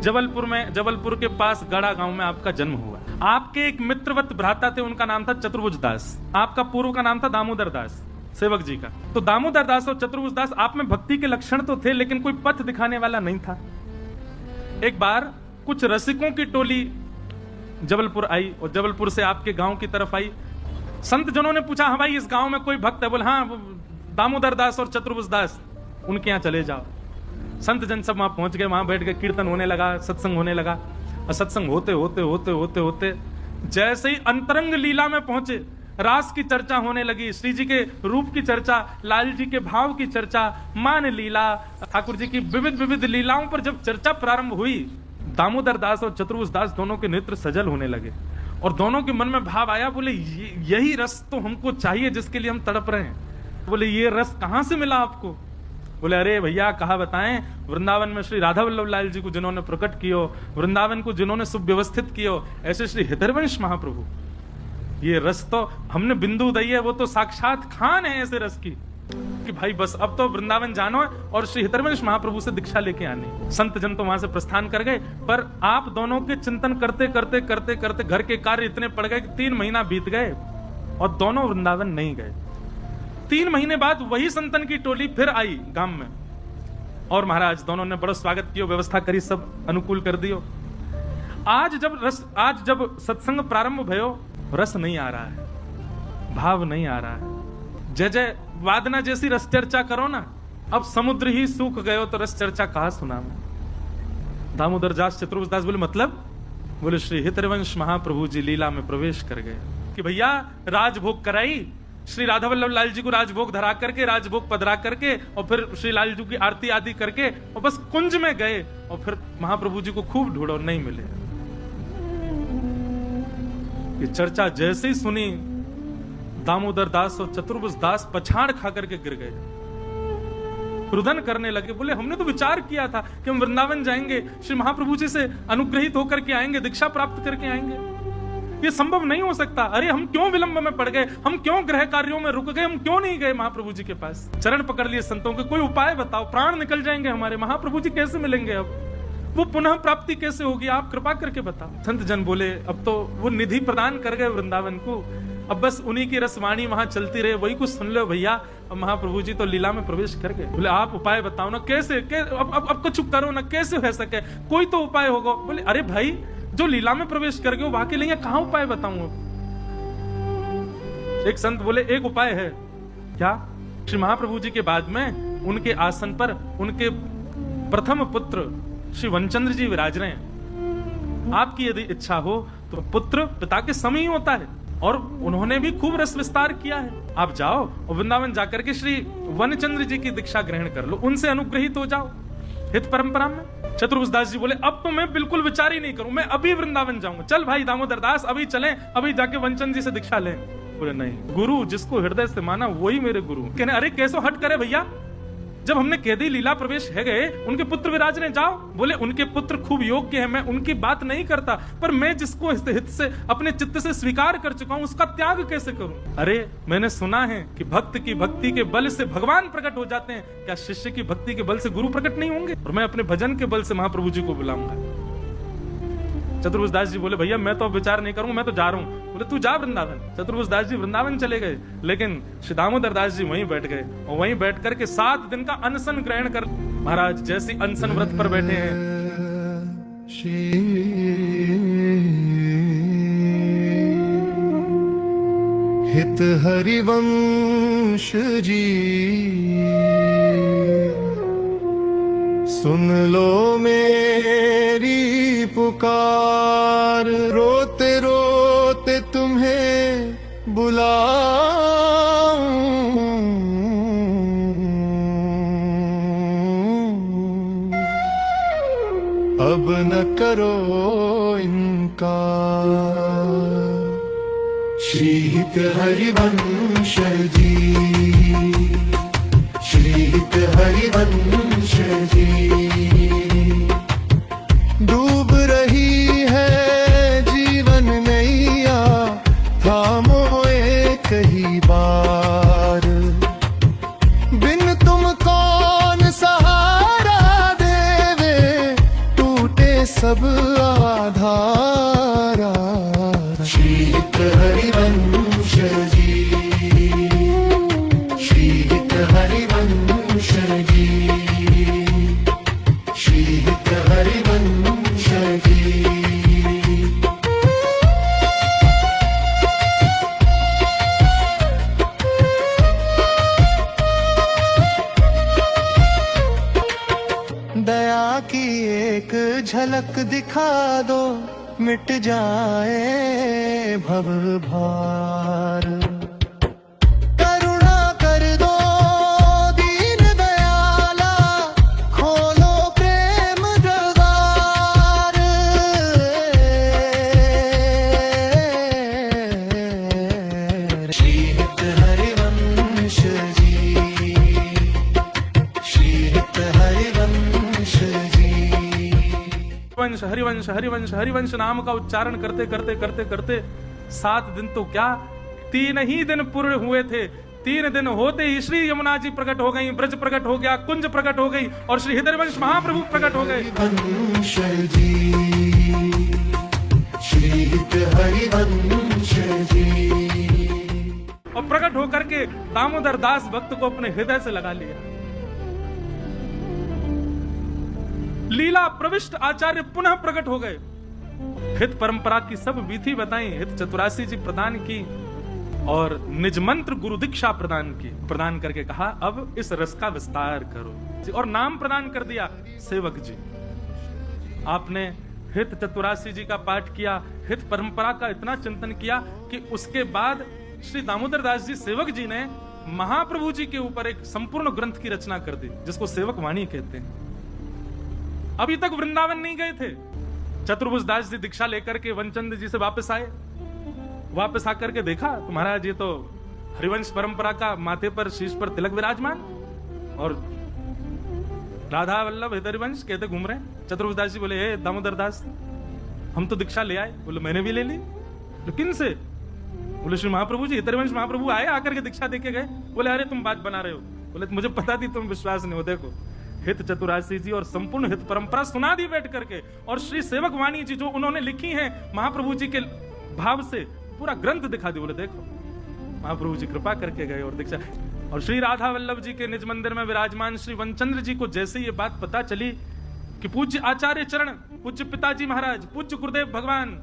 जबलपुर के पास गड़ा गांव में आपका जन्म हुआ। आपके एक मित्रवत भ्राता थे, उनका नाम था चतुर्भुज दास। आपका पूर्व का नाम था दामोदर दास, सेवक जी का। तो दामोदर दास और चतुर्भुज दास, आप में भक्ति के लक्षण तो थे, लेकिन कोई पथ दिखाने वाला नहीं था। एक बार कुछ रसिकों की टोली जबलपुर आई और जबलपुर से आपके गांव की तरफ आई। संत जनों ने पूछा, हाँ भाई, इस गांव में कोई भक्त है? बोले, हाँ, दामोदर दास और चतुर्भुज दास, उनके यहाँ चले जाओ। संत जन सब वहां पहुंच गए, वहां बैठ गए, कीर्तन होने लगा, सत्संग होने लगा। और सत्संग होते होते होते होते होते जैसे ही अंतरंग लीला में पहुंचे, रास की चर्चा होने लगी, श्री जी के रूप की चर्चा, लाल जी के भाव की चर्चा, मान लीला, ठाकुर जी की विविध विविध लीलाओं पर जब चर्चा प्रारंभ हुई, दामोदर दास और चतुर्भुज दास दोनों के नेत्र सजल होने लगे और दोनों के मन में भाव आया। बोले, यही रस तो हमको चाहिए जिसके लिए हम तड़प रहे हैं। बोले, ये रस कहां से मिला आपको? बोले, अरे भैया, कहा बताएं, वृंदावन में श्री राधा वल्लभ लाल जी को जिन्होंने प्रकट कियो, वृंदावन को जिन्होंने सुव्यवस्थित कियो, ऐसे श्री हृदयवंश महाप्रभु, ये रस तो हमने बिंदु दी है, वो तो साक्षात खान है ऐसे रस की कि भाई बस अब तो वृंदावन जानो और श्री हृदयवंश महाप्रभु से दीक्षा लेके आनी। संत जन तो वहां से प्रस्थान कर गए, पर आप दोनों के चिंतन करते करते करते करते घर के कार्य इतने पड़ गए कि 3 महीना बीत गए और दोनों वृंदावन नहीं गए। 3 महीने बाद वही संतन की टोली फिर आई गांव में और महाराज दोनों ने बड़ा स्वागत किया, व्यवस्था करी, सब अनुकूल कर दियो। आज जब सत्संग प्रारंभ भयो, रस नहीं आ रहा है, भाव नहीं आ रहा है। जय जय वादना जैसी रस चर्चा करो ना, अब समुद्र ही सूख गयो तो रस चर्चा कहा सुना मैं। दामोदर दास चतुर्भुज दास बोले, मतलब? बोले, श्री हृदयवंश महाप्रभु जी लीला में प्रवेश कर गए कि भैया राजभोग कराई, श्री राधा वल्लभ लाल जी को राजभोग धरा करके, राजभोग पधरा करके और फिर श्री लाल जी की आरती आदि करके और बस कुंज में गए और फिर महाप्रभु जी को खूब ढूंढो, नहीं मिले। ये चर्चा जैसे ही सुनी, दामोदर दास और चतुर्भुज दास पछाड़ खा करके गिर गए, रुदन करने लगे। बोले, हमने तो विचार किया था कि हम वृंदावन जाएंगे, श्री महाप्रभु जी से अनुग्रहित होकर के आएंगे, दीक्षा प्राप्त करके आएंगे, ये संभव नहीं हो सकता। अरे हम क्यों विलंब में पड़ गए, हम क्यों गृह कार्यों में रुक गए, हम क्यों नहीं गए महाप्रभु जी के पास? चरण पकड़ लिए संतों के, कोई उपाय बताओ, प्राण निकल जाएंगे हमारे, महाप्रभु जी कैसे मिलेंगे, अब वो पुनः प्राप्ति कैसे होगी, आप कृपा करके बताओ। संत जन बोले, अब तो वो निधि प्रदान कर गए वृंदावन को, अब बस उन्हीं की रसवाणी वहां चलती रहे, वही कुछ सुन लो भैया। अब महाप्रभु जी तो लीला में प्रवेश कर गए। बोले, आप उपाय बताओ ना, कैसे अब कुछ करो ना, कैसे हो सके, कोई तो उपाय होगा। बोले, अरे भाई, जो लीला में प्रवेश कर गए वहां के लिए कहां उपाय बताऊं? एक संत बोले, एक उपाय है। क्या? श्री महाप्रभु जी के बाद में उनके आसन पर उनके प्रथम पुत्र श्री वनचंद्र जी विराज रहे हैं। आपकी यदि इच्छा हो तो पुत्र पिता के समय ही होता है और उन्होंने भी खूब रस विस्तार किया है। आप जाओ और वृंदावन जाकर के श्री वनचंद्र जी की दीक्षा ग्रहण कर लो, उनसे अनुग्रहित हो जाओ हित परंपरा में। चतुर्भुज दास जी बोले, अब तो मैं बिल्कुल विचार ही नहीं करूं, मैं अभी वृंदावन जाऊंगा। चल भाई दामोदर दास, अभी चलें, अभी जाके वनचंद्र जी से दीक्षा लें। बोले, नहीं, गुरु जिसको हृदय से माना वही मेरे गुरु। कहने, अरे कैसो हट करे भैया, जब हमने कह दी लीला प्रवेश है गए, उनके पुत्र विराज ने, जाओ। बोले, उनके पुत्र खूब योग्य है, मैं उनकी बात नहीं करता, पर मैं जिसको हित से अपने चित्त से स्वीकार कर चुका हूं उसका त्याग कैसे करूं? अरे मैंने सुना है कि भक्त की भक्ति के बल से भगवान प्रकट हो जाते हैं, क्या शिष्य की भक्ति के बल से गुरु प्रकट नहीं होंगे? और मैं अपने भजन के बल से महाप्रभु जी को बुलाऊंगा। चतुर्भुज दास जी बोले, भैया मैं तो अब विचार नहीं करूंगा, मैं तो जा रहा हूं। बोले, तू जा वृंदावन। चतुर्भुज दास जी वृंदावन चले गए, लेकिन श्री दामोदर दास जी वहीं बैठ गए और वहीं बैठ करके 7 दिन का अनशन ग्रहण कर। महाराज जैसी अनशन व्रत पर बैठे हैं, हित हरिवंश जी सुन लो मेरी पुकार, रोते रोते तुम्हें बुलाऊं, अब न करो इनकार। श्री हित हरिवंश जी, श्री हित हरिवंश जी, डूब रही है जीवन नैया, थामो एक ही बार। बिन तुम कौन सहारा देवे, टूटे सब आधारा। श्री हित हरिवंश जी, श्री हित हरिवंश जी, श्री हित हरिवंश जी। दया की एक झलक दिखा दो, मिट जाए भव भार। करुणा कर दो दीन दयाला, खोलो प्रेम द्वार। श्री हित हरिवंश जी, श्री हित हरिवंश जी। हरिवंश हरिवंश हरिवंश हरिवंश नाम का उच्चारण करते करते करते करते 7 दिन तो क्या 3 ही दिन पूर्ण हुए थे। 3 दिन होते ही श्री यमुना जी प्रकट हो गई, ब्रज प्रकट हो गया, कुंज प्रकट हो गई और श्री हरिवंश महाप्रभु प्रकट हो गए। हरिवंश जी, श्री हित हरिवंश जी। और प्रकट होकर के दामोदर दास भक्त को अपने हृदय से लगा लिया। लीला प्रविष्ट आचार्य पुनः प्रकट हो गए। हित परंपरा की सब विधि बताई, हित चतुरासी जी प्रदान की और निज मंत्र गुरु दीक्षा प्रदान करके कहा अब इस रस का विस्तार करो और नाम प्रदान कर दिया सेवक जी। आपने हित चतुरासी जी का पाठ किया, हित परंपरा का इतना चिंतन किया कि उसके बाद श्री दामोदर दास जी सेवक जी ने महाप्रभु जी के ऊपर एक संपूर्ण ग्रंथ की रचना कर दी जिसको सेवक वाणी कहते हैं। अभी तक वृंदावन नहीं गए थे। चतुर्भुज दास जी दीक्षा लेकर के वनचंद जी से वापस आए। वापस आकर के देखा तो महाराज ये तो हरिवंश परंपरा का माथे पर शीश पर तिलक विराजमान और राधा वल्लभ हरिवंश कहते घूम रहे हैं। चतुर्भुज दास जी बोले हे दामोदर दास हम तो दीक्षा ले आए। बोले मैंने भी ले ली। किन से? बोले श्री महाप्रभु जी हरिवंश महाप्रभु आए, आकर के दीक्षा देके गए। बोले अरे तुम बात बना रहे हो। बोले मुझे पता थी तुम विश्वास नहीं हो। देखो हित चतुरासी जी और संपूर्ण हित परंपरा सुना दी बैठ करके और श्री सेवक वाणी जी जो उन्होंने लिखी है महाप्रभु जी के भाव से पूरा ग्रंथ दिखा दी। बोले देखो महाप्रभु जी कृपा करके गए और दीक्षा। और श्री राधा वल्लभ जी के निज मंदिर में विराजमान श्री वनचंद्र जी को जैसे ये बात पता चली कि पूज्य आचार्य चरण, पूज्य पिताजी महाराज, पूज्य गुरुदेव भगवान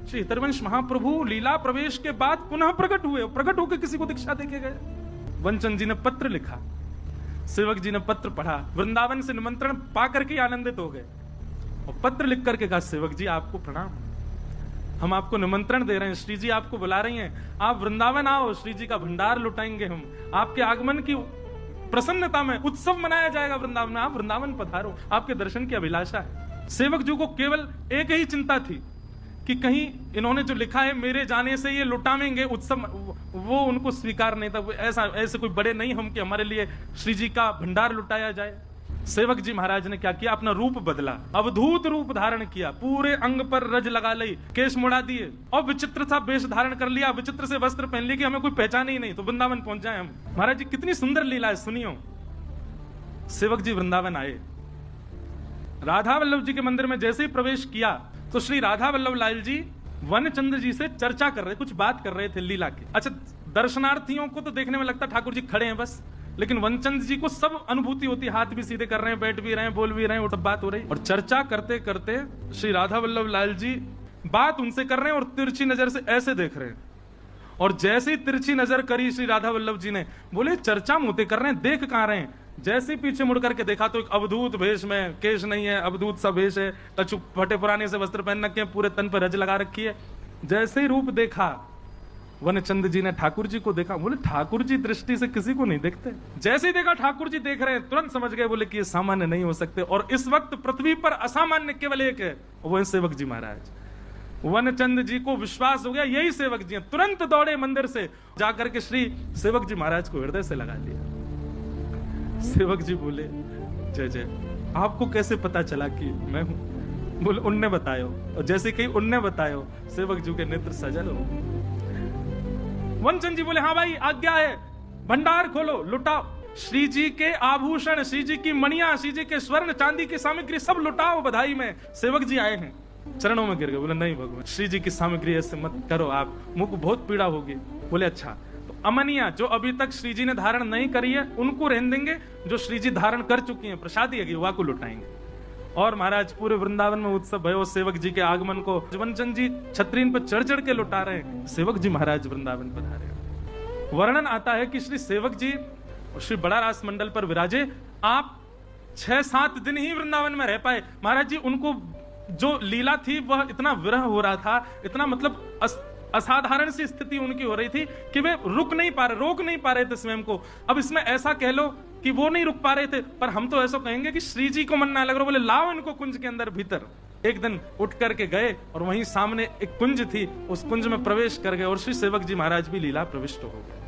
श्री हरिवंश महाप्रभु लीला प्रवेश के बाद पुनः प्रकट हुए, प्रकट होकर किसी को दीक्षा देके गए। वनचंद जी ने पत्र लिखा, सेवक जी ने पत्र पढ़ा, वृंदावन से निमंत्रण पा करके आनंदित हो गए और पत्र लिख करके कहा सेवक जी आपको प्रणाम, हम आपको निमंत्रण दे रहे हैं, श्री जी आपको बुला रही हैं, आप वृंदावन आओ, श्री जी का भंडार लुटाएंगे हम, आपके आगमन की प्रसन्नता में उत्सव मनाया जाएगा वृंदावन में, आप वृंदावन पधारो, आपके दर्शन की अभिलाषा है। सेवक जी को केवल एक ही चिंता थी कि कहीं इन्होंने जो लिखा है मेरे जाने से ये लुटावेंगे उत्सव, वो उनको स्वीकार नहीं था। ऐसे कोई बड़े नहीं हम कि हमारे लिए श्री जी का भंडार लुटाया जाए। सेवक जी महाराज ने क्या किया, अपना रूप बदला, अवधूत रूप धारण किया, पूरे अंग पर रज लगा ली, केश मुड़ा दिए और विचित्र सा वेश धारण कर लिया, विचित्र से वस्त्र पहन लिए कि हमें कोई पहचान ही नहीं, तो वृंदावन पहुंच जाए हम। महाराज जी कितनी सुंदर लीला है, सुनियो। सेवक जी वृंदावन आए, राधा वल्लभ जी के मंदिर में जैसे ही प्रवेश किया तो श्री राधा वल्लभ लाल जी वनचंद्र जी से चर्चा कर रहे, कुछ बात कर रहे थे लीला की। अच्छा, दर्शनार्थियों को तो देखने में लगता ठाकुर जी खड़े हैं बस, लेकिन वनचंद जी को सब अनुभूति होती, हाथ भी सीधे कर रहे हैं, बैठ भी रहे हैं, बोल भी रहे हैं, उठ बात हो रही। और चर्चा करते करते श्री राधा वल्लभ लाल जी बात उनसे कर रहे हैं और तिरछी नजर से ऐसे देख रहे हैं। और जैसे ही तिरछी नजर करी श्री राधा वल्लभ जी ने, बोले चर्चा मोते कर रहे हैं, देख कहां रहे हैं। जैसे ही पीछे मुड़ करके देखा तो एक अवधूत भेष में, केश नहीं है, अवधूत सा भेष है, कछु फटे पुराने से वस्त्र पहन रखे हैं, पूरे तन पर रज लगा रखी है। जैसे ही रूप देखा वनचंद जी ने, ठाकुर जी को देखा, बोले ठाकुर जी दृष्टि से किसी को नहीं देखते। जैसे ही देखा ठाकुर जी देख रहे हैं, तुरंत समझ गए, बोले कि ये सामान्य नहीं हो सकते। और इस वक्त पृथ्वी पर असामान्य केवल एक है, वो है सेवक जी महाराज। वनचंद जी को विश्वास हो गया यही सेवक जी हैं। तुरंत दौड़े मंदिर से, जाकर के श्री सेवक जी महाराज को हृदय से लगा लिया। सेवक जी बोले जय जय, आपको कैसे पता चला कि मैं हूं? बोले उनने बतायो। और जैसे कहीं उनने बतायो, सेवक जी के नेत्र सजल हो। वनचंद जी बोले हाँ भाई आज्ञा है, भंडार खोलो, लुटाओ। श्री जी के आभूषण, श्री जी की मणियां, श्री जी के स्वर्ण चांदी की सामग्री सब लुटाओ बधाई में। सेवक जी आए हैं, चरणों में गिर गए, बोले नहीं भगवान श्री जी की सामग्री ऐसे मत करो आप, मुझ को बहुत पीड़ा होगी। बोले अच्छा, तो अमनिया जो अभी तक श्री जी ने धारण नहीं करी है उनको रहने देंगे, जो श्री जी धारण कर चुकी हैं प्रसादी है वह को लुटाएंगे। और महाराज पूरे वृंदावन में उत्सव है, सेवक जी के आगमन को जीवनचंद जी छतरीन पर चढ़ चढ़ के लुटा रहे हैं। सेवक जी महाराज वृंदावन पधारे। वर्णन आता है कि श्री सेवक जी श्री बड़ा रास मंडल पर विराजे, आप 6-7 दिन ही वृंदावन में रह पाए। महाराज जी उनको जो लीला थी वह इतना विरह हो रहा था, इतना मतलब असाधारण सी स्थिति उनकी हो रही थी कि वे रोक नहीं पा रहे थे स्वयं को। अब इसमें ऐसा कह लो कि वो नहीं रुक पा रहे थे, पर हम तो ऐसा कहेंगे कि श्री जी को मन ना लग रहा। बोले लाओ इनको कुंज के अंदर भीतर। एक दिन उठ करके गए और वहीं सामने एक कुंज थी, उस कुंज में प्रवेश कर गए और श्री सेवक जी महाराज भी लीला प्रविष्ट हो गए।